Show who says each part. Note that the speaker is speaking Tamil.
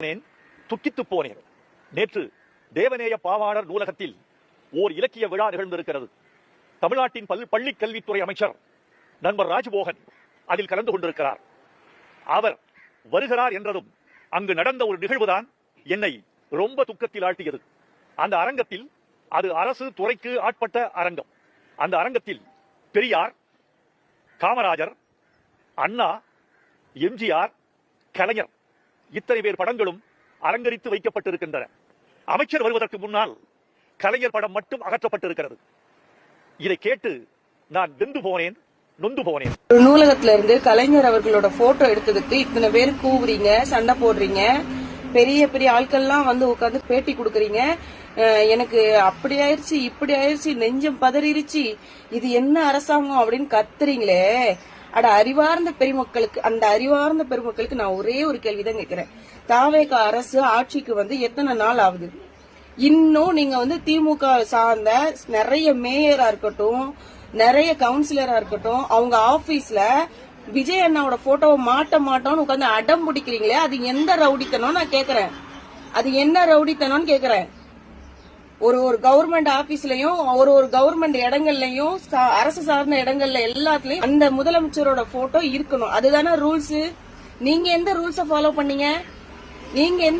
Speaker 1: துக்கித்து போனேன். நேற்று தேவநேய பாவாணர் நூலகத்தில் ஓர் இலக்கிய விழா நிகழ்ந்திருக்கிறது. தமிழ்நாட்டின் பள்ளி கல்வித்துறை அமைச்சர் நண்பர் ராஜ்மோகன் அதில் கலந்து கொண்டிருக்கிறார். அவர் வருகிறார் என்றதும் அங்கு நடந்த ஒரு நிகழ்வுதான் என்னை ரொம்ப துக்கத்தில் ஆழ்த்தியது. அந்த அரங்கத்தில், அது அரசு துறைக்கு ஆட்பட்ட அரங்கம். அந்த அரங்கத்தில் பெரியார், காமராஜர், அண்ணா, எம்ஜிஆர், கலைஞர் இத்தனை பேர் படங்களும் அலங்கரித்து வைக்கப்பட்டிருக்கின்றன. அமைச்சர் வருவதற்கு முன்னால் கலைஞர் படம் மட்டும் அகற்றப்பட்டிருக்கிறது. இதை கேட்டு நான் வெந்து போனேன், நொந்து போனேன்.
Speaker 2: நூலகத்துல இருந்து கலைஞர் அவர்களோட போட்டோ எடுத்ததுக்கு இத்தனை பேர் கூவுறீங்க, சண்டை போடுறீங்க, பெரிய பெரிய ஆட்கள்லாம் வந்து உட்காந்து பேட்டி கொடுக்கறீங்க. எனக்கு அப்படி ஆயிருச்சு, இப்படி ஆயிருச்சு, நெஞ்சம் பதறிடுச்சு, இது என்ன அரசாங்கம் அப்படின்னு கத்துறீங்களே. அட அறிவார்ந்த பெருமக்களுக்கு, அந்த அறிவார்ந்த பெருமக்களுக்கு நான் ஒரே ஒரு கேள்விதான் கேட்கிறேன். தாவேக அரசு ஆட்சிக்கு வந்து எத்தனை நாள் ஆகுது? இன்னும் நீங்க வந்து திமுக சார்ந்த நிறைய மேயரா இருக்கட்டும், நிறைய கவுன்சிலரா இருக்கட்டும், அவங்க ஆபீஸ்ல விஜய் அண்ணாவோட போட்டோவை மாட்ட மாட்டோம்னு உட்காந்து அடம் பிடிக்கிறீங்களே, அது எந்த ரவுடித்தனம் நான் கேக்குறேன். அது என்ன ரவுடித்தனம்னு கேக்குறேன். ஒரு கவர்மெண்ட் ஆபீஸ்லயும், ஒரு கவர்மெண்ட் இடங்கள்லயும், அரசு சார்ந்த இடங்கள்ல எல்லாத்துலயும் அந்த முதலமைச்சரோட போட்டோ இருக்கணும். அதுதானே ரூல்ஸ். நீங்க எந்த ரூல்ஸ ஃபாலோ பண்ணீங்க? நீங்க எந்த